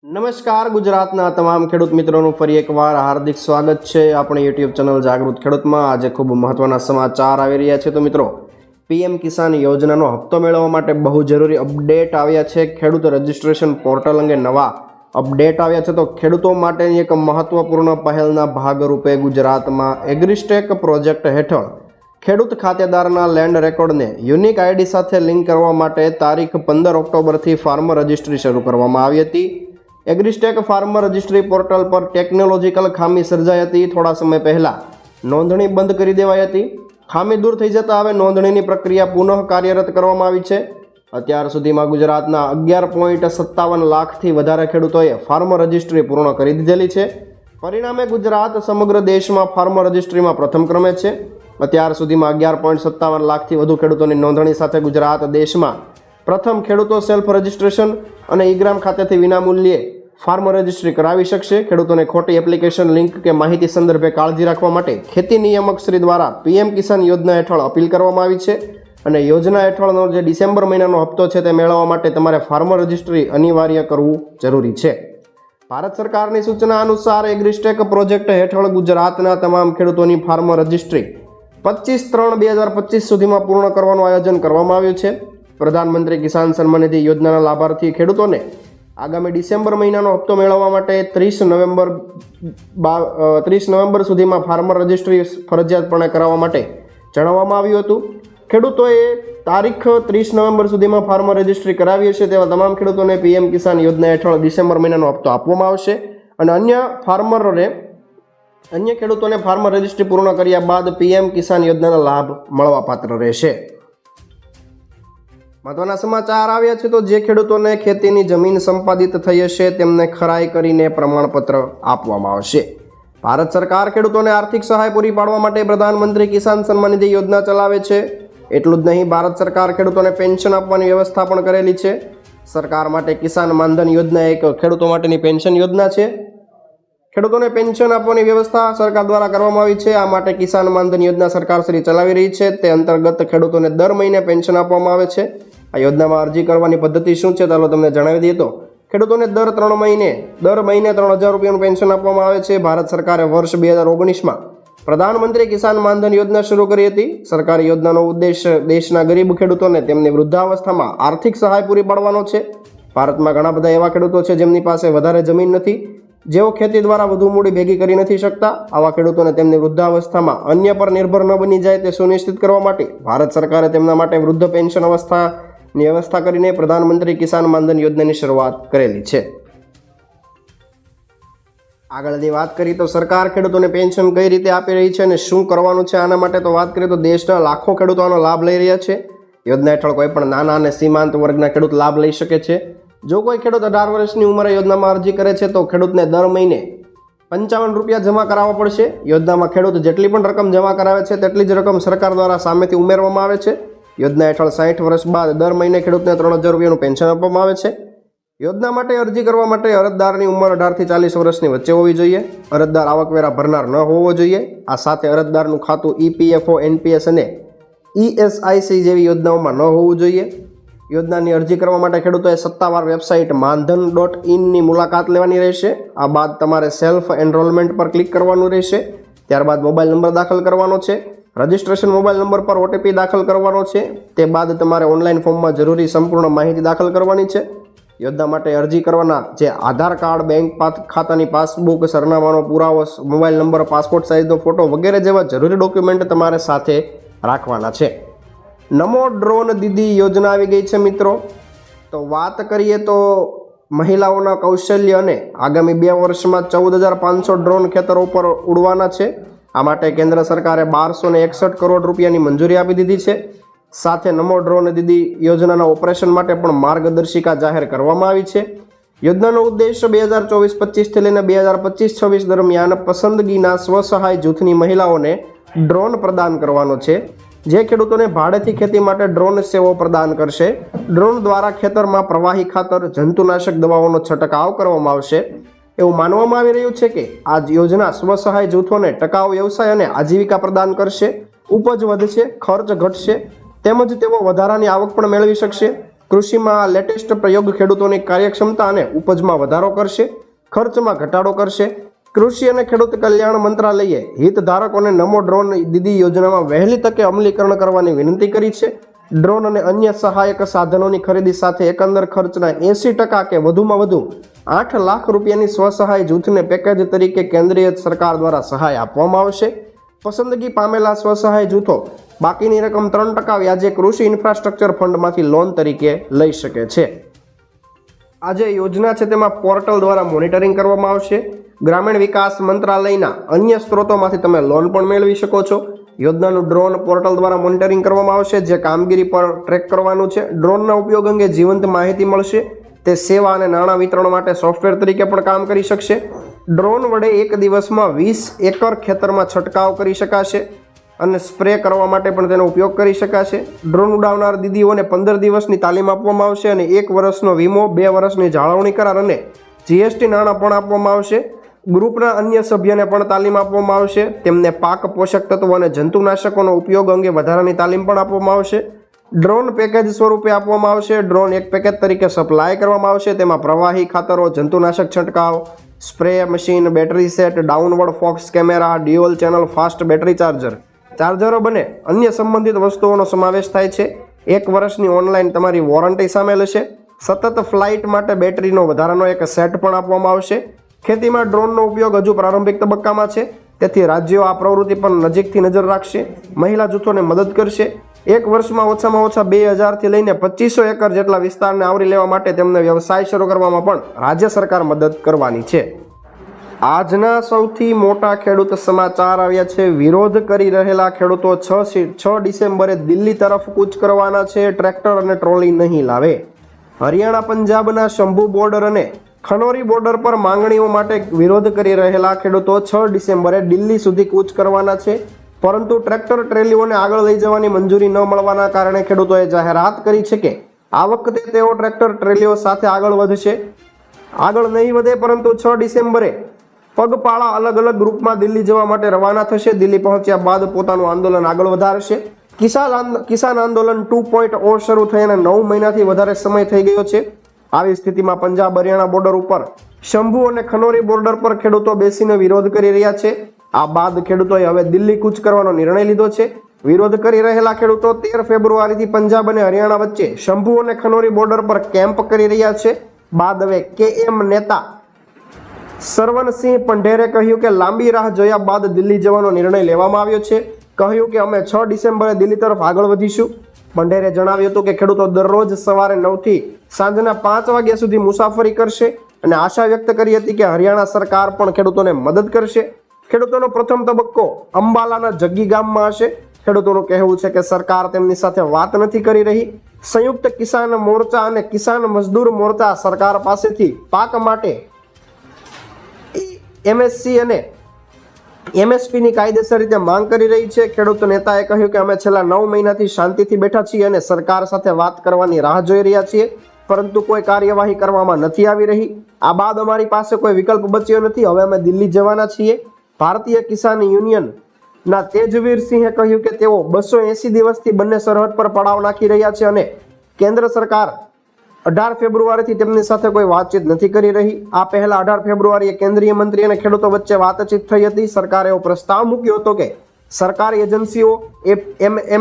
નમસ્કાર ગુજરાતના તમામ ખેડૂત મિત્રોનું ફરી એકવાર હાર્દિક સ્વાગત છે આપણી યુટ્યુબ ચેનલ જાગૃત ખેડૂતમાં। આજે ખૂબ મહત્વના સમાચાર આવી રહ્યા છે। તો મિત્રો, પીએમ કિસાન યોજનાનો હપ્તો મેળવવા માટે બહુ જરૂરી અપડેટ આવ્યા છે। ખેડૂત રજિસ્ટ્રેશન પોર્ટલ અંગે નવા અપડેટ આવ્યા છે। તો ખેડૂતો માટેની એક મહત્વપૂર્ણ પહેલના ભાગરૂપે ગુજરાતમાં એગ્રીસ્ટેક પ્રોજેક્ટ હેઠળ ખેડૂત ખાતેદારના લેન્ડ રેકોર્ડને યુનિક આઈડી સાથે લિંક કરવા માટે તારીખ 15 ઓક્ટોબરથી ફાર્મર રજિસ્ટ્રી શરૂ કરવામાં આવી હતી। એગ્રીસ્ટેક ફાર્મર રજિસ્ટ્રી પોર્ટલ પર ટેકનોલોજીકલ ખામી સર્જાઈ હતી। થોડા સમય પહેલાં નોંધણી બંધ કરી દેવાઈ હતી। ખામી દૂર થઈ જતાં હવે નોંધણીની પ્રક્રિયા પુનઃ કાર્યરત કરવામાં આવી છે। અત્યાર સુધીમાં ગુજરાતના 11.57 લાખથી વધારે ખેડૂતોએ ફાર્મર રજિસ્ટ્રી પૂર્ણ કરી દીધેલી છે। પરિણામે ગુજરાત સમગ્ર દેશમાં ફાર્મર રજિસ્ટ્રીમાં પ્રથમ ક્રમે છે। અત્યાર સુધીમાં 11.57 લાખથી વધુ ખેડૂતોની નોંધણી સાથે ગુજરાત દેશમાં પ્રથમ ખેડૂતો સેલ્ફ રજિસ્ટ્રેશન અને ઈ-ગ્રામ ખાતેથી વિનામૂલ્યે ફાર્મર રજિસ્ટ્રી કરાવી શકશે। ખેડૂતોને ખોટી એપ્લિકેશન લિંક કે માહિતી સંદર્ભે કાળજી રાખવા માટે ખેતી નિયામક શ્રી દ્વારા પીએમ કિસાન યોજના હેઠળ અપીલ કરવામાં આવી છે અને યોજના હેઠળનો જે ડિસેમ્બર મહિનાનો હપ્તો છે તે મેળવવા માટે તમારે ફાર્મર રજિસ્ટ્રી અનિવાર્ય કરવું જરૂરી છે। ભારત સરકારની સૂચના અનુસાર એગ્રીસ્ટેક પ્રોજેક્ટ હેઠળ ગુજરાતના તમામ ખેડૂતોની ફાર્મર રજિસ્ટ્રી 25/3/2025 સુધીમાં પૂર્ણ કરવાનું આયોજન કરવામાં આવ્યું છે। પ્રધાનમંત્રી કિસાન સન્માન નિધિ યોજનાના લાભાર્થી ખેડૂતોને આગામી ડિસેમ્બર મહિનાનો હપ્તો મેળવવા માટે 30 નવેમ્બર સુધીમાં ફાર્મર રજિસ્ટ્રી ફરજિયાતપણે કરાવવા માટે જણાવવામાં આવ્યું હતું। ખેડૂતોએ તારીખ 30 નવેમ્બર સુધીમાં ફાર્મર રજિસ્ટ્રી કરાવી હશે તેવા તમામ ખેડૂતોને પીએમ કિસાન યોજના હેઠળ ડિસેમ્બર મહિનાનો હપ્તો આપવામાં આવશે અને અન્ય ખેડૂતોને ફાર્મર રજિસ્ટ્રી પૂર્ણ કર્યા બાદ પીએમ કિસાન યોજનાનો લાભ મળવાપાત્ર રહેશે। મહત્વના સમાચાર આવ્યા છે। તો જે ખેડૂતોને ખેતીની જમીન સંપાદિત થઈ હશે તેમને ખરાઈ કરીને પ્રમાણપત્ર આપવામાં આવશે। ભારત સરકાર ખેડૂતોને આર્થિક સહાય પૂરી પાડવા માટે પ્રધાનમંત્રી કિસાન સન્માન નિધિ યોજના ચલાવે છે। એટલું જ નહીં, ભારત સરકાર ખેડૂતોને પેન્શન આપવાની વ્યવસ્થા પણ કરેલી છે। સરકાર માટે કિસાન માનધન યોજના એક ખેડૂતો માટેની પેન્શન યોજના છે। ખેડૂતોને પેન્શન આપવાની વ્યવસ્થા સરકાર દ્વારા કરવામાં આવી છે। આ માટે કિસાન માનધન યોજના સરકાર શ્રી ચલાવી રહી છે। તે અંતર્ગત ખેડૂતોને દર મહિને પેન્શન આપવામાં આવે છે। આ યોજનામાં અરજી કરવાની પદ્ધતિ શું છે ચાલો તમને જણાવી દઈએ। તો ખેડૂતોને દર મહિને 3,000 રૂપિયાનું પેન્શન આપવામાં આવે છે। ભારત સરકારે વર્ષ 2019માં પ્રધાનમંત્રી કિસાન માનધન યોજના શરૂ કરી હતી। સરકારી યોજનાનો ઉદ્દેશ દેશના ગરીબ ખેડૂતોને તેમની વૃદ્ધાવસ્થામાં આર્થિક સહાય પૂરી પાડવાનો છે। ભારતમાં ઘણા બધા એવા ખેડૂતો છે જેમની પાસે વધારે જમીન નથી, જેઓ ખેતી દ્વારા વધુ મૂડી ભેગી કરી નથી શકતા। આવા ખેડૂતોને તેમની વૃદ્ધાવસ્થામાં અન્ય પર નિર્ભર ન બની જાય તે સુનિશ્ચિત કરવા માટે ભારત સરકારે તેમના માટે વૃદ્ધ પેન્શન અવસ્થાની વ્યવસ્થા કરીને પ્રધાનમંત્રી કિસાન માનધન યોજનાની શરૂઆત કરેલી છે। આગળની વાત કરીએ તો સરકાર ખેડૂતોને પેન્શન કઈ રીતે આપી રહી છે અને શું કરવાનું છે આના માટે તો વાત કરીએ તો દેશના લાખો ખેડૂતો આનો લાભ લઈ રહ્યા છે। યોજના હેઠળ કોઈ પણ નાના અને સીમાંત વર્ગના ખેડૂત લાભ લઈ શકે છે। જો કોઈ ખેડૂત 18 વર્ષની ઉંમરે યોજનામાં અરજી કરે છે તો ખેડૂતને દર મહિને 55 રૂપિયા જમા કરાવવા પડશે। યોજનામાં ખેડૂત જેટલી પણ રકમ જમા કરાવે છે તેટલી જ રકમ સરકાર દ્વારા સામેથી ઉમેરવામાં આવે છે। યોજના હેઠળ 60 વર્ષ બાદ દર મહિને ખેડૂતને 3,000 રૂપિયાનું પેન્શન આપવામાં આવે છે। યોજના માટે અરજી કરવા માટે અરજદારની ઉંમર 18 થી 40 વર્ષની વચ્ચે હોવી જોઈએ। અરજદાર આવકવેરા ભરનાર ન હોવો જોઈએ। આ સાથે અરજદારનું ખાતું EPFO, NPS અને ESIC જેવી યોજનાઓમાં ન હોવું જોઈએ। યોજનાની અરજી કરવા માટે ખેડૂતોએ સત્તાવાર વેબસાઇટ માનધન.in મુલાકાત લેવાની રહેશે। આ બાદ તમારે સેલ્ફ એનરોલમેન્ટ પર ક્લિક કરવાનું રહેશે। ત્યારબાદ મોબાઈલ નંબર દાખલ કરવાનો છે। રજિસ્ટ્રેશન મોબાઈલ નંબર પર OTP દાખલ કરવાનો છે। તે બાદ તમારે ઓનલાઈન ફોર્મમાં જરૂરી સંપૂર્ણ માહિતી દાખલ કરવાની છે। યોજના માટે અરજી કરવાના જે આધાર કાર્ડ, બેંક ખાતાની પાસબુક, સરનામાનો પુરાવો, મોબાઈલ નંબર, પાસપોર્ટ સાઇઝનો ફોટો વગેરે જેવા જરૂરી ડોક્યુમેન્ટ તમારે સાથે રાખવાના છે। નમો ડ્રોન દીદી યોજના આવી ગઈ છે મિત્રો। તો વાત કરીએ તો મહિલાઓના કૌશલ્ય અને આગામી 2 વર્ષમાં 14,500 ડ્રોન ખેતરો ઉપર ઉડવાના છે। આ માટે કેન્દ્ર સરકારે 1261 કરોડ રૂપિયાની મંજૂરી આપી દીધી છે। સાથે નમો ડ્રોન દીદી યોજનાના ઓપરેશન માટે પણ માર્ગદર્શિકા જાહેર કરવામાં આવી છે। યોજનાનો ઉદ્દેશ 2024-25 લઈને 2025-26 દરમિયાન પસંદગીના સ્વસહાય જૂથની મહિલાઓને ડ્રોન પ્રદાન કરવાનો છે, જે ખેડૂતોને ભાડેથી ખેતી માટે ડ્રોન સેવાઓ પ્રદાન કરશે। ડ્રોન દ્વારા ખેતરમાં પ્રવાહી ખાતર, જંતુનાશક દવાઓનો છંટકાવ કરવામાં આવશે। એવું માનવામાં આવી રહ્યું છે કે આ યોજના સ્વસહાય જૂથોને ટકાઉ વ્યવસાય અને આજીવિકા પ્રદાન કરશે। ઉપજ વધશે, ખર્ચ ઘટશે તેમજ તેઓ વધારાની આવક પણ મેળવી શકશે। કૃષિમાં લેટેસ્ટ પ્રયોગ ખેડૂતોની કાર્યક્ષમતા અને ઉપજમાં વધારો કરશે, ખર્ચમાં ઘટાડો કરશે. કૃષિ અને ખેડૂત કલ્યાણ મંત્રાલયે હિતધારકોને નમો ડ્રોન દીદી યોજનામાં વહેલી તકે અમલીકરણ કરવાની વિનંતી કરી છે. ડ્રોન અને અન્ય સહાયક સાધનોની ખરીદી સાથે એકંદર ખર્ચના 80% કે વધુમાં વધુ 8 લાખ રૂપિયાની સ્વસહાય જૂથને પેકેજ તરીકે કેન્દ્રીય સરકાર દ્વારા સહાય આપવામાં આવશે. પસંદગી પામેલા સ્વસહાય જૂથો બાકીની રકમ 3% વ્યાજે કૃષિ ઇન્ફ્રાસ્ટ્રક્ચર ફંડમાંથી લોન તરીકે લઈ શકે છે. આ જે યોજના છે તેમાં પોર્ટલ દ્વારા મોનિટરિંગ કરવામાં આવશે. ગ્રામીણ વિકાસ મંત્રાલયના અન્ય સ્ત્રોતોમાંથી તમે લોન પણ મેળવી શકો છો. યોજનાનું ડ્રોન પોર્ટલ દ્વારા મોનિટરિંગ કરવામાં આવશે, જે કામગીરી પર ટ્રેક કરવાનું છે. ડ્રોનના ઉપયોગ અંગે જીવંત માહિતી મળશે. તે સેવા અને નાણાં વિતરણ માટે સોફ્ટવેર તરીકે પણ કામ કરી શકશે. ડ્રોન વડે એક દિવસમાં 20 એકર ખેતરમાં છંટકાવ કરી શકાશે અને સ્પ્રે કરવા માટે પણ તેનો ઉપયોગ કરી શકાશે. ડ્રોન ઉડાવનાર દીદીઓને 15 દિવસની તાલીમ આપવામાં આવશે અને 1 વર્ષનો વીમો, 2 વર્ષની જાળવણી કરાર અને GST નાણાં પણ આપવામાં આવશે. ગ્રુપના અન્ય સભ્યને પણ તાલીમ આપવામાં આવશે. તેમને પાક, પોષક તત્વો અને જંતુનાશકોનો ઉપયોગ અંગે વધારાની તાલીમ પણ આપવામાં આવશે. ડ્રોન પેકેજ સ્વરૂપે આપવામાં આવશે. ડ્રોન એક પેકેજ તરીકે સપ્લાય કરવામાં આવશે. તેમાં પ્રવાહી ખાતરો, જંતુનાશક છંટકાવ, spray machine, battery set, downward focus camera, dual channel fast battery ચાર્જરો બને અન્ય સંબંધિત વસ્તુઓનો સમાવેશ થાય છે. 1 વર્ષની ઓનલાઈન તમારી વોરંટી સામેલ હશે. સતત ફ્લાઇટ માટે બેટરીનો વધારાનો એક સેટ પણ આપવામાં આવશે. ખેતીમાં ડ્રોનનો ઉપયોગ હજુ પ્રારંભિક તબક્કામાં છે, તેથી રાજ્યો આ પ્રવૃત્તિ પર નજીકથી નજર રાખશે. મહિલા જૂથોને મદદ કરશે. 1 વર્ષમાં ઓછામાં ઓછા 2000થી લઈને 2500 એકર જેટલા વિસ્તારને આવરી લેવા માટે તેમને વ્યવસાય શરૂ કરવામાં પણ રાજ્ય સરકાર મદદ કરવાની છે. આજના સૌથી મોટા ખેડૂત સમાચાર આવ્યા છે. વિરોધ કરી રહેલા ખેડૂતો 6 ડિસેમ્બરે દિલ્હી તરફ કૂચ કરવાના છે. ટ્રેક્ટર અને ટ્રોલી નહીં લાવે. હરિયાણા પંજાબના શંભુ બોર્ડર અને ખનોરી બોર્ડર પર માંગણીઓ માટે વિરોધ કરી રહેલા ખેડૂતો 6 ડિસેમ્બરે દિલ્હી સુધી કૂચ કરવાના છે. પરંતુ ટ્રેક્ટર ટ્રેલીઓને આગળ લઈ જવાની મંજૂરી ન મળવાના કારણે ખેડૂતોએ જાહેરાત કરી છે કે આ વખતે તેઓ ટ્રેક્ટર ટ્રેલીઓ સાથે આગળ વધશે. આગળ નહીં વધે, પરંતુ 6 ડિસેમ્બરે પગપાળા અલગ અલગ ગ્રુપમાં દિલ્હી જવા માટે રવાના થશે. દિલ્હી પહોંચ્યા બાદ પોતાનું આંદોલન આગળ વધારશે. કિસાન આંદોલન 2.0 શરૂ થયાને 9 મહિનાથી વધારે સમય થઈ ગયો છે. આવી સ્થિતિમાં પંજાબ હરિયાણા બોર્ડર ઉપર શંભુ અને ખનોરી બોર્ડર પર ખેડૂતો બેસીને વિરોધ કરી રહ્યા છે. આ બાદ ખેડૂતોએ હવે દિલ્હી કૂચ કરવાનો નિર્ણય લીધો છે. વિરોધ કરી રહેલા ખેડૂતો 13 ફેબ્રુઆરીથી પંજાબ અને હરિયાણા વચ્ચે શંભુ અને ખનોરી બોર્ડર પર કેમ્પ કરી રહ્યા છે. બાદ હવે KM નેતા સરવનસિંહ પંઢેરે કહ્યું કે લાંબી રાહ જોયા બાદ દિલ્હી જવાનો નિર્ણય લેવામાં આવ્યો છે. કહ્યું કે અમે 6 ડિસેમ્બરે દિલ્હી તરફ આગળ વધીશું. પંઢેરે જણાવ્યું હતું કે ખેડૂતો દરરોજ સવારે 9થી સાંજના 5 વાગ્યા સુધી મુસાફરી કરશે અને આશા વ્યક્ત કરી હતી કે હરિયાણા સરકાર પણ ખેડૂતોને મદદ કરશે. ખેડૂતોનો પ્રથમ તબક્કો અંબાલાના જગ્ગી ગામમાં હશે. ખેડૂતોનું કહેવું છે કે સરકાર તેમની સાથે વાત નથી કરી રહી. સંયુક્ત કિસાન મોરચા અને કિસાન મજદૂર મોરચા સરકાર પાસેથી પાક માટે MSC અને MSPની કાયદેસર રીતે માંગ કરી રહી છે. ખેડૂત નેતાએ કહ્યું કે અમે છેલ્લા 9 મહિનાથી શાંતિથી બેઠા છીએ અને સરકાર સાથે વાત કરવાની રાહ જોઈ રહ્યા છીએ, પરંતુ કોઈ કાર્યવાહી કરવામાં નથી આવી રહી. આ બાદ અમારી પાસે કોઈ વિકલ્પ બચ્યો નથી. હવે અમે દિલ્હી જવાના છીએ. ભારતીય કિસાન યુનિયનના તેજવીર સિંહે કહ્યું કે તેઓ 280 દિવસથી બંને સરહદ પર પડાવ નાખી રહ્યા છે અને કેન્દ્ર સરકાર 18 ફેબ્રુઆરીથી તેમની સાથે કોઈ વાતચીત નથી કરી રહી. આ પહેલા 18 ફેબ્રુઆરીએ કેન્દ્રીય મંત્રી અને ખેડૂતો વચ્ચે વાતચીત થઈ હતી. સરકારે એવો પ્રસ્તાવ મૂક્યો હતો કે સરકારી એજન્સીઓ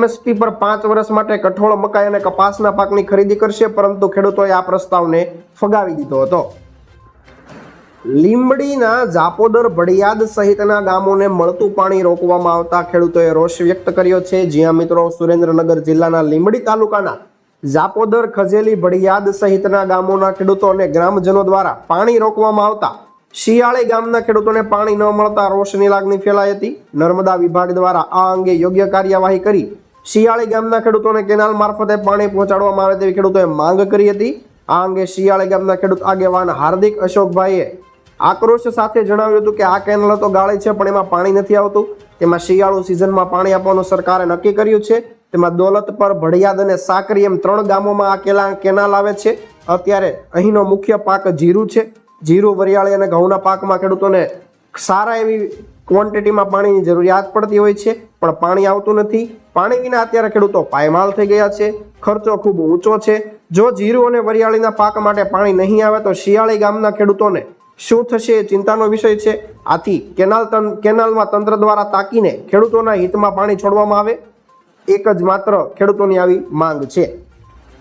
MSP પર 5 વર્ષ માટે કઠોળ, મકાઈ અને કપાસના પાકની ખરીદી કરશે, પરંતુ ખેડૂતોએ આ પ્રસ્તાવને ફગાવી દીધો હતો. લીંબડીના જાપોદર, ભડિયાદ સહિતના ગામોને મળતું પાણી રોકવામાં આવતા ખેડૂતોએ રોષ વ્યક્ત કર્યો છે. જ્યાં મિત્રો સુરેન્દ્રનગર જિલ્લાના લીંબડી તાલુકાના જાપોદર, ખજેલી, ભડિયાદ સહિતના ગામોના ખેડૂતો અને ગ્રામજનો દ્વારા પાણી રોકવામાં આવતા શિયાળી ગામના ખેડૂતોને પાણી ન મળતા રોષની લાગણી ફેલાઈ હતી. નર્મદા વિભાગ દ્વારા આ અંગે યોગ્ય કાર્યવાહી કરી શિયાળી ગામના ખેડૂતોને કેનાલ મારફતે પાણી પહોંચાડવામાં આવે તેવી ખેડૂતોએ માંગ કરી હતી. આ અંગે શિયાળી ગામના ખેડૂત આગેવાન હાર્દિક અશોકભાઈએ આક્રોશ સાથે જણાવ્યું હતું કે આ કેનાલ તો ગાળી છે, પણ એમાં પાણી નથી આવતું. તેમાં શિયાળુ સિઝનમાં પાણી આપવાનું સરકારે નક્કી કર્યું છે. તેમાં દોલતપર, ભડિયાદ અને સાકરી એમ 3 ગામોમાં આ કેનાલ આવે છે. અત્યારે અહીંનો મુખ્ય પાક જીરું છે. જીરું, વરિયાળી અને ઘઉંના પાકમાં ખેડૂતોને સારા એવી ક્વોન્ટિટીમાં પાણીની જરૂરિયાત પડતી હોય છે, પણ પાણી આવતું નથી. પાણી વિના અત્યારે ખેડૂતો પાયમાલ થઈ ગયા છે. ખર્ચો ખૂબ ઊંચો છે. જો જીરું અને વરિયાળીના પાક માટે પાણી નહીં આવે તો શિયાળી ગામના ખેડૂતોને શું થશે એ ચિંતાનો વિષય છે. આથી કેનાલમાં તંત્ર દ્વારા તાકીને ખેડૂતોના હિતમાં પાણી છોડવામાં આવે, એક જ માત્ર ખેડૂતોની આવી માંગ છે.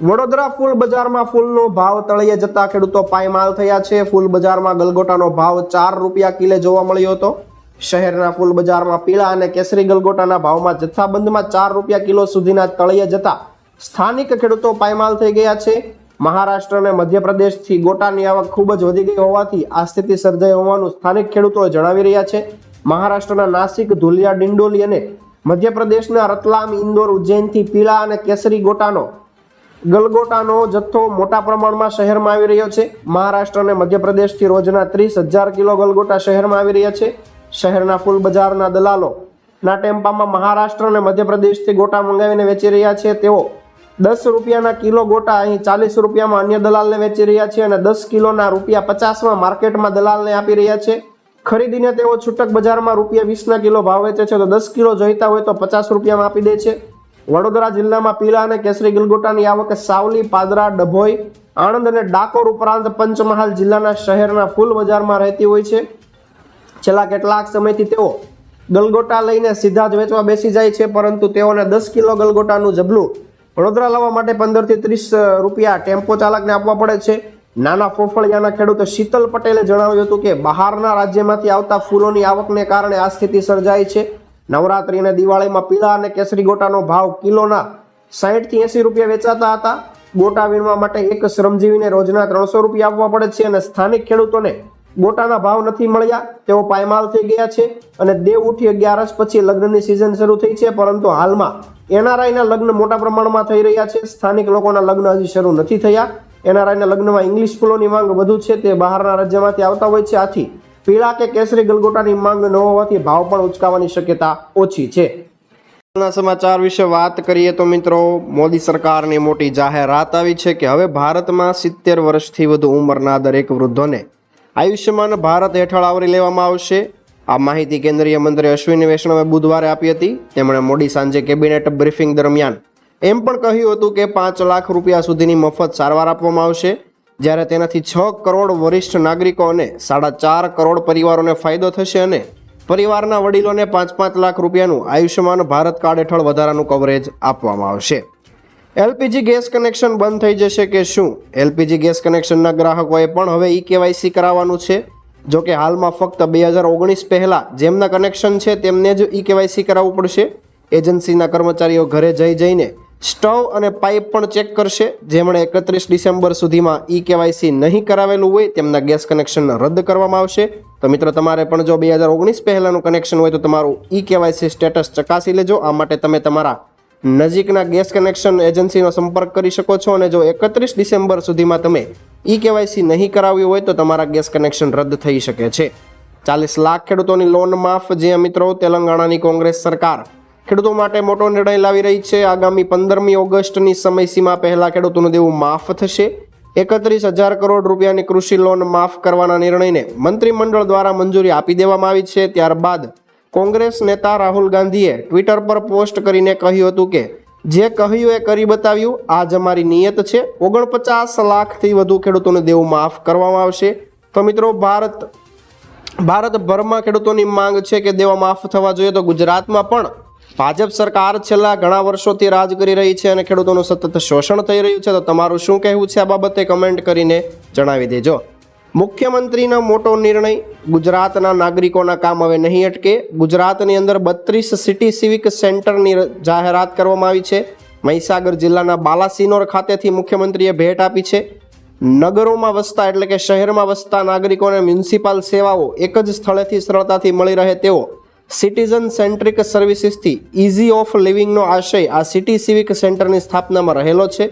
વડોદરા ફૂલ બજારમાં ફૂલનો ભાવ તળિયે જતા ખેડૂતો પાયમાલ થયા છે. ફૂલ બજારમાં ગલગોટાનો ભાવ 4 રૂપિયા કિલે જોવા મળ્યો હતો. શહેરના ફૂલ બજારમાં પીળા અને કેસરી ગલગોટાના ભાવમાં જથ્થાબંધમાં 4 રૂપિયા કિલો સુધીના તળિયે જતા સ્થાનિક ખેડૂતો પાયમાલ થઈ ગયા છે. મહારાષ્ટ્ર અને મધ્યપ્રદેશથી ગોટાની આવક ખૂબ જ વધી ગઈ હોવાથી આ સ્થિતિ સર્જાઈ હોવાનું સ્થાનિક ખેડૂતો જણાવી રહ્યા છે. મહારાષ્ટ્રના નાસિક, ધુલિયા, ડિંડોલી અને મધ્યપ્રદેશના રતલામ, ઇન્દોર, ઉજ્જૈનથી પીળા અને કેસરી ગલગોટાનો જથ્થો મોટા પ્રમાણમાં શહેરમાં આવી રહ્યો છે. મહારાષ્ટ્ર અને મધ્યપ્રદેશથી રોજના 30,000 કિલો ગલગોટા શહેરમાં આવી રહ્યા છે. શહેરના ફૂલ બજારના દલાલોના ટેમ્પામાં મહારાષ્ટ્ર અને મધ્યપ્રદેશથી ગોટા મંગાવીને વેચી રહ્યા છે. તેઓ 10 રૂપિયાના કિલો ગોટા અહીં 40 રૂપિયામાં અન્ય દલાલને વેચી રહ્યા છે અને 10 કિલોના ₹50માં માર્કેટમાં દલાલને આપી રહ્યા છે. ખરીદીને તેઓ છૂટક બજારમાં ₹20ના કિલો ભાવ વેચે છે તો 10 કિલો જોઈતા હોય તો 50 રૂપિયામાં આપી દે છે. વડોદરા જિલ્લામાં પીળા અને કેસરી ગલગોટાની આવક સાવલી, પાદરા, ડભોઈ, આણંદ અને ડાકોર ઉપરાંત પંચમહાલ જિલ્લાના શહેરના ફૂલ બજારમાં રહેતી હોય છે. છેલ્લા કેટલાક સમયથી તેઓ ગલગોટા લઈને સીધા જ વેચવા બેસી જાય છે, પરંતુ તેઓને 10 કિલો ગલગોટાનું જબલું વડોદરા લાવવા માટે 15 થી 30 રૂપિયા ટેમ્પો ચાલકને આપવા પડે છે. નાના ફોફળિયાના ખેડૂત શીતલ પટેલે જણાવ્યું હતું કે બહારના રાજ્યમાંથી આવતા ફૂલોની આવકને કારણે આ સ્થિતિ સર્જાઈ છે. નવરાત્રી અને દિવાળીમાં પીળા અને કેસરી ગોટાનો ભાવ કિલોના 60 થી 80 રૂપિયા વેચાતા હતા. ગોટા વીણવા માટે એક શ્રમજીવીને રોજના 300 રૂપિયા આપવા પડે છે અને સ્થાનિક ખેડૂતોને ગોટાના ભાવ નથી મળ્યા. તેઓ પાયમાલ થઈ ગયા છે અને દેવ ઉઠી 11 પછી લગ્નની સિઝન શરૂ થઈ છે, પરંતુ હાલમાં એનઆરઆઈના લગ્ન મોટા પ્રમાણમાં થઈ રહ્યા છે. સ્થાનિક લોકોના લગ્ન હજી શરૂ નથી થયા. એનઆરઆઈના લગ્નમાં ઇંગ્લિશ ફૂલોની માંગ વધુ છે, તે બહારના રાજ્યમાંથી આવતા હોય છે. આથી પીળા કે કેસરી ગલગોટાની માંગ ન હોવાથી ભાવ પણ ઉચકાવાની શક્યતા ઓછી છે. સમાચાર વિશે વાત કરીએ તો મિત્રો, મોદી સરકારની મોટી જાહેરાત આવી છે કે હવે ભારતમાં 70 વર્ષથી વધુ ઉંમરના દરેક વૃદ્ધોને આયુષ્યમાન ભારત હેઠળ આવરી લેવામાં આવશે. આ માહિતી કેન્દ્રીય મંત્રી અશ્વિની વૈષ્ણવે બુધવારે આપી હતી. તેમણે મોડી સાંજે કેબિનેટ બ્રીફિંગ દરમિયાન એમ પણ કહ્યું હતું કે 5 લાખ રૂપિયા સુધીની મફત સારવાર આપવામાં આવશે, જ્યારે તેનાથી 6 કરોડ વરિષ્ઠ નાગરિકો અને 4.5 કરોડ પરિવારોને ફાયદો થશે અને પરિવારના વડીલોને 5-5 લાખ રૂપિયાનું આયુષ્યમાન ભારત કાર્ડ હેઠળ વધારાનું કવરેજ આપવામાં આવશે. એલપીજી ગેસ કનેક્શન બંધ થઈ જશે કે શું? એલપીજી ગેસ કનેક્શનના ગ્રાહકોએ પણ હવે ઈ-કેવાયસી કરાવવાનું છે. જો કે હાલમાં ફક્ત 2019 પહેલાં જેમના કનેક્શન છે તેમને જ ઈ-કેવાયસી કરાવવું પડશે. એજન્સીના કર્મચારીઓ ઘરે જઈને સ્ટવ અને પાઇપ પણ ચેક કરશે. જેમણે 31 ડિસેમ્બર સુધીમાં ઈ-કેવાયસી નહીં કરાવેલું હોય તેમના ગેસ કનેક્શન રદ કરવામાં આવશે. તો મિત્રો, તમારે પણ જો 2019 પહેલાંનું કનેક્શન હોય તો તમારું ઈ-કેવાયસી સ્ટેટસ ચકાસી લેજો. આ માટે તમે તમારા નજીકના ગેસ કનેક્શન એજન્સીનો સંપર્ક કરી શકો છો અને જો 31 ડિસેમ્બર સુધીમાં તમે ઈ-કેવાયસી નહીં કરાવ્યું હોય તો તમારા ગેસ કનેક્શન રદ થઈ શકે છે. 40 લાખ ખેડૂતોની લોન માફ. જ્યાં મિત્રો, તેલંગાણાની કોંગ્રેસ સરકાર ખેડૂતો માટે મોટો નિર્ણય લાવી રહી છે. આગામી 15મી ઓગસ્ટની સમયસીમા પહેલા ખેડૂતોનું દેવું માફ થશે. 31,000 કરોડ રૂપિયાની કૃષિ લોન માફ કરવાના નિર્ણયને મંત્રીમંડળ દ્વારા મંજૂરી આપી દેવામાં આવી છે. ત્યારબાદ કોંગ્રેસ નેતા રાહુલ ગાંધીએ ટ્વિટર પર પોસ્ટ કરીને કહ્યું હતું કે જે કહ્યું એ કરી બતાવ્યું, આ જ અમારી નિયત છે. 49 લાખથી વધુ ખેડૂતોનું દેવું માફ કરવામાં આવશે. તો મિત્રો, ભારતભરમાં ખેડૂતોની માંગ છે કે દેવા માફ થવા જોઈએ. તો ગુજરાતમાં પણ ભાજપ સરકાર છેલ્લા ઘણા વર્ષોથી રાજ કરી રહી છે અને ખેડૂતોનું સતત શોષણ થઈ રહ્યું છે. તો તમારું શું કહેવું છે આ બાબતે કમેન્ટ કરીને જણાવી દેજો. મુખ્યમંત્રીનો મોટો નિર્ણય. ગુજરાતના નાગરિકોના કામ હવે નહીં અટકે. ગુજરાતની અંદર 32 સિટી સિવિક સેન્ટરની જાહેરાત કરવામાં આવી છે. મહીસાગર જિલ્લાના બાલાસિનોર ખાતેથી મુખ્યમંત્રીએ ભેટ આપી છે. નગરોમાં વસતા એટલે કે શહેરમાં વસતા નાગરિકોને મ્યુનિસિપલ સેવાઓ એક જ સ્થળેથી સરળતાથી મળી રહે તેવો સિટીઝન સેન્ટ્રિક સર્વિસીસથી ઇઝી ઓફ લિવિંગનો આશય આ સિટી સિવિક સેન્ટરની સ્થાપનામાં રહેલો છે.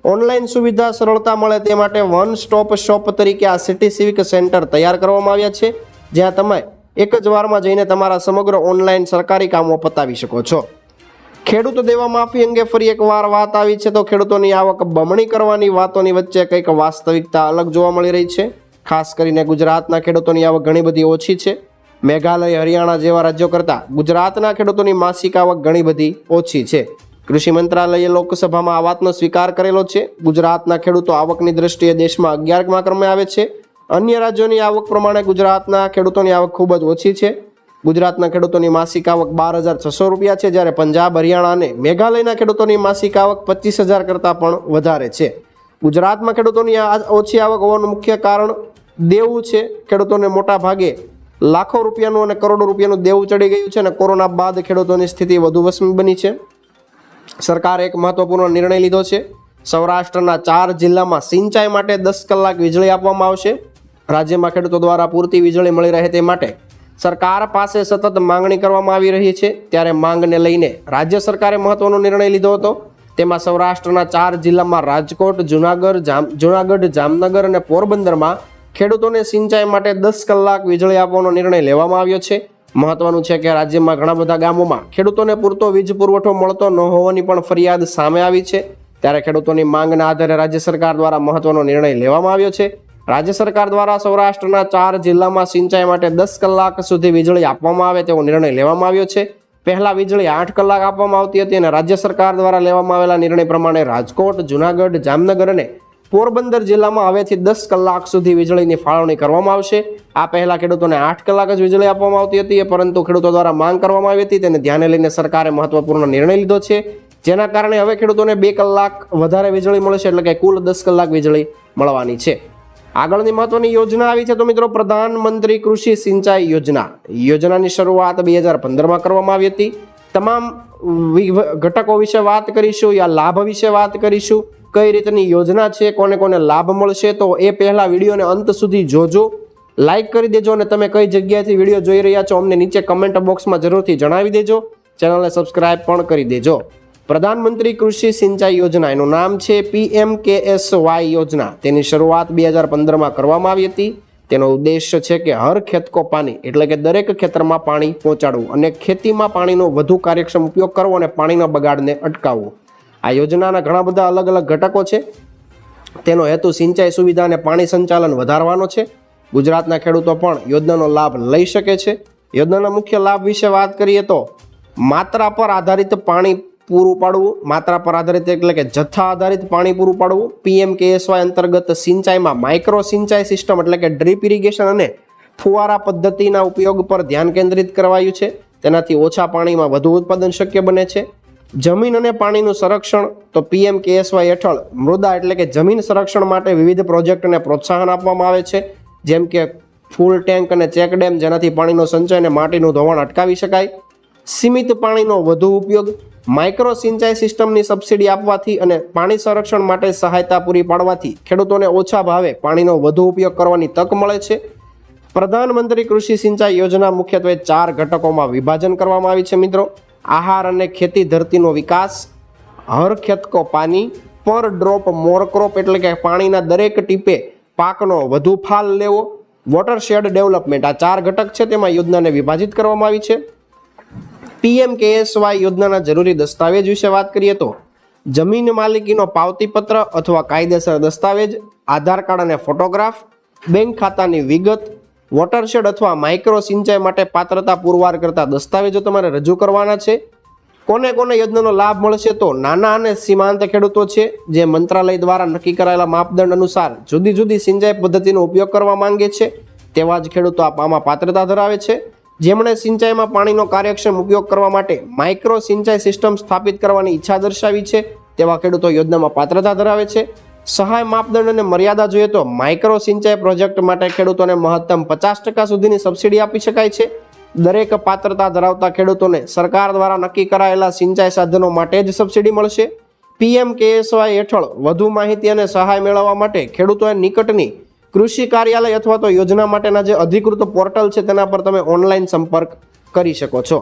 ઓનલાઈન સુવિધા સરળતા મળે તે માટે વન સ્ટોપ શોપ તરીકે આ સિટી સિવિક સેન્ટર તૈયાર કરવામાં આવ્યા છે, જ્યાં તમે એક જ વારમાં જઈને તમારા સમગ્ર ઓનલાઈન સરકારી કામો પતાવી શકો છો. ખેડૂત દેવા માફી અંગે ફરી એકવાર વાત આવી છે. તો ખેડૂતોની આવક બમણી કરવાની વાતોની વચ્ચે કંઈક વાસ્તવિકતા અલગ જોવા મળી રહી છે. ખાસ કરીને ગુજરાતના ખેડૂતોની આવક ઘણી બધી ઓછી છે. મેઘાલય, હરિયાણા જેવા રાજ્યો કરતાં ગુજરાતના ખેડૂતોની માસિક આવક ઘણી બધી ઓછી છે. કૃષિ મંત્રાલયે લોકસભામાં આ વાતનો સ્વીકાર કરેલો છે. ગુજરાતના ખેડૂતો આવકની દ્રષ્ટિએ દેશમાં 11મા ક્રમે આવે છે. અન્ય રાજ્યોની આવક પ્રમાણે ગુજરાતના ખેડૂતોની આવક ખૂબ જ ઓછી છે. ગુજરાતના ખેડૂતોની માસિક આવક 12,600 રૂપિયા છે, જ્યારે પંજાબ, હરિયાણા અને મેઘાલયના ખેડૂતોની માસિક આવક 25,000 કરતાં પણ વધારે છે. ગુજરાતમાં ખેડૂતોની ઓછી આવક હોવાનું મુખ્ય કારણ દેવું છે. ખેડૂતોને મોટા ભાગે લાખો રૂપિયાનું અને કરોડો રૂપિયાનું દેવું ચડી ગયું છે અને કોરોના બાદ ખેડૂતોની સ્થિતિ વધુ વસમી બની છે. સરકારે એક મહત્વપૂર્ણ નિર્ણય લીધો છે. સૌરાષ્ટ્રના 4 જિલ્લામાં સિંચાઈ માટે 10 કલાક વીજળી આપવામાં આવશે. રાજ્યમાં ખેડૂતો દ્વારા પૂરતી વીજળી મળી રહે તે માટે સરકાર પાસે સતત માંગણી કરવામાં આવી રહી છે. ત્યારે માંગને લઈને રાજ્ય સરકારે મહત્વનો નિર્ણય લીધો હતો. તેમાં સૌરાષ્ટ્રના 4 જિલ્લામાં રાજકોટ, જુનાગઢ, જામનગર અને પોરબંદરમાં ખેડૂતોને સિંચાઈ માટે 10 કલાક વીજળી આપવાનો નિર્ણય લેવામાં આવ્યો છે. મહત્વનું છે કે રાજ્યમાં ઘણા બધા ગામોમાં ખેડૂતોને પૂરતો વીજ પુરવઠો મળતો ન હોવાની પણ ફરિયાદ સામે આવી છે. ત્યારે ખેડૂતોની માંગના આધારે રાજ્ય સરકાર દ્વારા મહત્વનો નિર્ણય લેવામાં આવ્યો છે. રાજ્ય સરકાર દ્વારા સૌરાષ્ટ્રના 4 જિલ્લામાં સિંચાઈ માટે 10 કલાક સુધી વીજળી આપવામાં આવે તેવો નિર્ણય લેવામાં આવ્યો છે. પહેલા વીજળી 8 કલાક આપવામાં આવતી હતી અને રાજ્ય સરકાર દ્વારા લેવામાં આવેલા નિર્ણય પ્રમાણે રાજકોટ, જુનાગઢ, જામનગર અને પોરબંદર જિલ્લામાં હવેથી 10 કલાક સુધી વીજળીની ફાળવણી કરવામાં આવશે. આ પહેલા ખેડૂતોને 8 કલાક જ વીજળી આપવામાં આવતી હતી, પરંતુ ખેડૂતો દ્વારા માંગ કરવામાં આવી હતી. તેને ધ્યાને લઈને સરકારે મહત્વપૂર્ણ નિર્ણય લીધો છે, જેના કારણે હવે ખેડૂતોને 2 કલાક વધારે વીજળી મળશે, એટલે કે કુલ 10 કલાક વીજળી મળવાની છે. આગળની મહત્વની યોજના આવી છે તો મિત્રો પ્રધાનમંત્રી કૃષિ સિંચાઈ યોજનાની શરૂઆત 2015માં કરવામાં આવી હતી. તમામ ઘટકો વિશે વાત કરીશું, યા લાભ વિશે વાત કરીશું, કઈ રીતની યોજના છે, કોને કોને લાભ મળશે. તો એ પહેલા વિડીયોને અંત સુધી જોજો, લાઈક કરી દેજો અને તમે કઈ જગ્યાએથી વિડીયો જોઈ રહ્યા છો અમને નીચે કમેન્ટ બોક્સમાં જરૂરથી જણાવી દેજો. ચેનલને સબસ્ક્રાઇબ પણ કરી દેજો. પ્રધાનમંત્રી કૃષિ સિંચાઈ યોજના, એનું નામ છે PMKSY યોજના. તેની શરૂઆત 2015માં કરવામાં આવી હતી. તેનો ઉદ્દેશ્ય છે કે હર ખેત કો પાણી, એટલે કે દરેક ખેતરમાં પાણી પહોંચાડવું અને ખેતીમાં પાણીનો વધુ કાર્યક્ષમ ઉપયોગ કરવો અને પાણીના બગાડને અટકાવવું. આ યોજનાના ઘણા બધા અલગ અલગ ઘટકો છે. તેનો હેતુ સિંચાઈ સુવિધા અને પાણી સંચાલન વધારવાનો છે. ગુજરાતના ખેડૂતો પણ યોજનાનો લાભ લઈ શકે છે. યોજનાના મુખ્ય લાભ વિશે વાત કરીએ તો માત્રા પર આધારિત પાણી પૂરું પાડવું. માત્રા પર આધારિત એટલે કે જથ્થા આધારિત પાણી પૂરું પાડવું. PMKSY અંતર્ગત સિંચાઈમાં માઇક્રો સિંચાઈ સિસ્ટમ એટલે કે ડ્રીપ ઇરિગેશન અને ફુવારા પદ્ધતિના ઉપયોગ પર ધ્યાન કેન્દ્રિત કરવાયું છે. તેનાથી ઓછા પાણીમાં વધુ ઉત્પાદન શક્ય બને છે. જમીન અને પાણીનું સંરક્ષણ, તો PMKSY હેઠળ મૃદા એટલે કે જમીન સંરક્ષણ માટે વિવિધ પ્રોજેક્ટને પ્રોત્સાહન આપવામાં આવે છે, જેમ કે ફૂલ ટેન્ક અને ચેક ડેમ, જેનાથી પાણીનો સંચય અને માટીનું ધોવાણ અટકાવી શકાય. સીમિત પાણીનો વધુ ઉપયોગ, માઇક્રો સિંચાઈ સિસ્ટમની સબસિડી આપવાથી અને પાણી સંરક્ષણ માટે સહાયતા પૂરી પાડવાથી ખેડૂતોને ઓછા ભાવે પાણીનો વધુ ઉપયોગ કરવાની તક મળે છે. પ્રધાનમંત્રી કૃષિ સિંચાઈ યોજના મુખ્યત્વે 4 ઘટકોમાં વિભાજન કરવામાં આવી છે મિત્રો. આહાર અને ખેતી ધરતીનો વિકાસ, હર ખેત કો પાણી, પર ડ્રોપ મોર ક્રોપ એટલે કે પાણીના દરેક ટીપે પાકનો વધુ ફાલ લેવો, વોટરશેડ ડેવલપમેન્ટ. આ 4 ઘટક છે, તેમાં યોજનાને વિભાજિત કરવામાં આવી છે. PMKSY યોજનાના જરૂરી દસ્તાવેજ વિશે વાત કરીએ તો જમીન માલિકીનો પાવતીપત્ર અથવા કાયદેસર દસ્તાવેજ, આધાર કાર્ડ અને ફોટોગ્રાફ, બેંક ખાતાની વિગત, વોટરશેડ અથવા માઇક્રો સિંચાઈ માટે પાત્રતા પુરવાર કરતા દસ્તાવેજો તમારે રજૂ કરવાના છે. કોને કોને યોજનાનો લાભ મળશે તો નાના અને સીમાંત ખેડૂતો છે, જે મંત્રાલય દ્વારા નક્કી કરાયેલા માપદંડ અનુસાર જુદી જુદી સિંચાઈ પદ્ધતિનો ઉપયોગ કરવા માંગે છે તેવા જ ખેડૂતો આમાં પાત્રતા ધરાવે છે. જેમણે સિંચાઈમાં પાણીનો કાર્યક્ષમ ઉપયોગ કરવા માટે માઇક્રો સિંચાઈ સિસ્ટમ સ્થાપિત કરવાની ઈચ્છા દર્શાવી છે તેવા ખેડૂતો યોજનામાં પાત્રતા ધરાવે છે. સહાય માપદંડ અને મર્યાદા જોઈએ તો માઇક્રો સિંચાઈ પ્રોજેક્ટ માટે ખેડૂતોને મહત્તમ 50% સુધીની સબસિડી આપી શકાય છે. દરેક પાત્રતા ધરાવતા ખેડૂતોને સરકાર દ્વારા નક્કી કરાયેલા સિંચાઈ સાધનો માટે જ સબસિડી મળશે. PMKSY હેઠળ વધુ માહિતી અને સહાય મેળવવા માટે ખેડૂતોએ નિકટની કૃષિ કાર્યાલય અથવા તો યોજના માટેના જે અધિકૃત પોર્ટલ છે તેના પર તમે ઓનલાઈન સંપર્ક કરી શકો છો.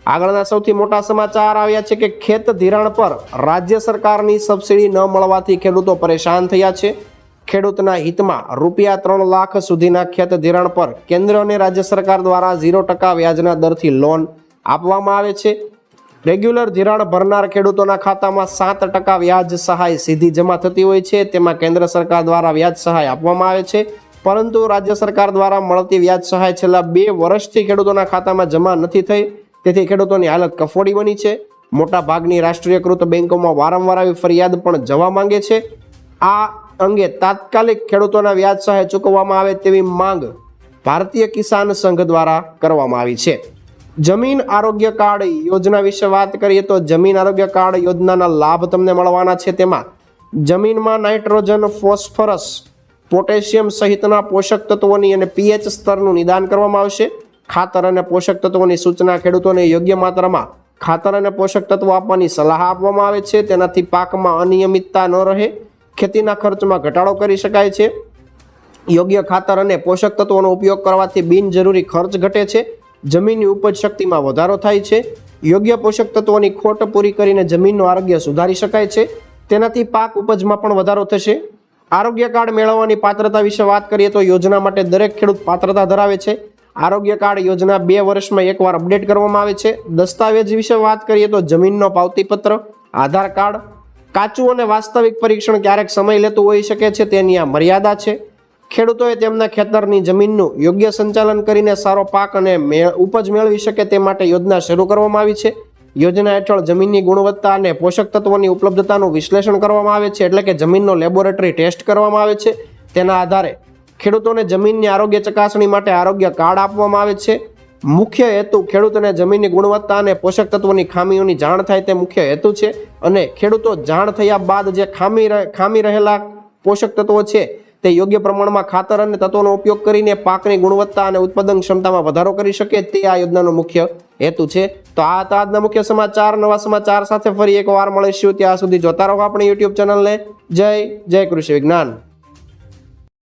આગળના સૌથી મોટા સમાચાર આવ્યા છે કે ખેત ધિરાણ પર રાજ્ય સરકારની સબસિડી ન મળવાથી ખેડૂતો પરેશાન થયા છે. ખેડૂતના હિતમાં ₹3 લાખ સુધીના ખેત ધિરાણ પર કેન્દ્ર અને રાજ્ય સરકાર દ્વારા 0% વ્યાજના દરથી લોન આપવામાં આવે છે. રેગ્યુલર ધિરાણ ભરનાર ખેડૂતોના ખાતામાં 7% વ્યાજ સહાય સીધી જમા થતી હોય છે. તેમાં કેન્દ્ર સરકાર દ્વારા વ્યાજ સહાય આપવામાં આવે છે, પરંતુ રાજ્ય સરકાર દ્વારા મળતી વ્યાજ સહાય છેલ્લા 2 વર્ષથી ખેડૂતોના ખાતામાં જમા નથી થઈ, તેથી ખેડૂતોની હાલત કફોડી બની છે. મોટા ભાગની રાષ્ટ્રીયકૃત બેંકોમાં વારંવાર આવી ફરિયાદ પણ જવા માંગે છે. આ અંગે તાત્કાલિક ખેડૂતોના વ્યાજ સહાય ચૂકવવામાં આવે તેવી માંગ ભારતીય કિસાન સંઘ દ્વારા કરવામાં આવી છે. જમીન આરોગ્ય કાર્ડ યોજના વિશે વાત કરીએ તો જમીન આરોગ્ય કાર્ડ યોજનાના લાભ તમને મળવાના છે. તેમાં જમીનમાં નાઇટ્રોજન, ફોસ્ફરસ, પોટેશિયમ સહિતના પોષક તત્વોની અને પીએચ સ્તરનું નિદાન કરવામાં આવશે. ખાતર અને પોષક તત્વોની સૂચના ખેડૂતોને યોગ્ય માત્રામાં ખાતર અને પોષક તત્વો આપવાની સલાહ આપવામાં આવે છે. તેનાથી પાકમાં અનિયમિતતા ન રહે, ખેતીના ખર્ચમાં ઘટાડો કરી શકાય છે. યોગ્ય ખાતર અને પોષક તત્વોનો ઉપયોગ કરવાથી બિનજરૂરી ખર્ચ ઘટે છે. જમીનની ઉપજ શક્તિમાં વધારો થાય છે. યોગ્ય પોષક તત્વોની ખોટ પૂરી કરીને જમીનનું આરોગ્ય સુધારી શકાય છે. તેનાથી પાક ઉપજમાં પણ વધારો થશે. આરોગ્ય કાર્ડ મેળવવાની પાત્રતા વિશે વાત કરીએ તો યોજના માટે દરેક ખેડૂત પાત્રતા ધરાવે છે. આરોગ્ય કાર્ડ યોજના 2 વર્ષમાં એકવાર અપડેટ કરવામાં આવે છે. દસ્તાવેજ વિશે વાત કરીએ તો જમીનનો પાવતીપત્ર, આધાર કાર્ડ. કાચું અને વાસ્તવિક પરીક્ષણ ક્યારેક સમય લેતું હોઈ શકે છે, તેની આ મર્યાદા છે. ખેડૂતોએ તેમના ખેતરની જમીનનું યોગ્ય સંચાલન કરીને સારો પાક અને ઉપજ મેળવી શકે તે માટે યોજના શરૂ કરવામાં આવી છે. યોજના હેઠળ જમીનની ગુણવત્તા અને પોષક તત્વોની ઉપલબ્ધતાનું વિશ્લેષણ કરવામાં આવે છે, એટલે કે જમીનનો લેબોરેટરી ટેસ્ટ કરવામાં આવે છે. તેના આધારે ખેડૂતોને જમીનની આરોગ્ય ચકાસણી માટે આરોગ્ય કાર્ડ આપવામાં આવે છે. મુખ્ય હેતુ ખેડૂતોને જમીનની ગુણવત્તા અને પોષક તત્વોની ખામીઓની જાણ થાય તે મુખ્ય હેતુ છે. અને ખેડૂતો જાણ થયા બાદ જે ખામી રહેલા પોષક તત્વો છે તે યોગ્ય પ્રમાણમાં ખાતર અને તત્વોનો ઉપયોગ કરીને પાકની ગુણવત્તા અને ઉત્પાદન ક્ષમતામાં વધારો કરી શકે તે આ યોજનાનો મુખ્ય હેતુ છે. તો આ હતા આજના મુખ્ય સમાચાર. નવા સમાચાર સાથે ફરી એકવાર મળીશું. ત્યાં સુધી જોતા રહો આપણી યુટ્યુબ ચેનલને. જય કૃષિ વિજ્ઞાન.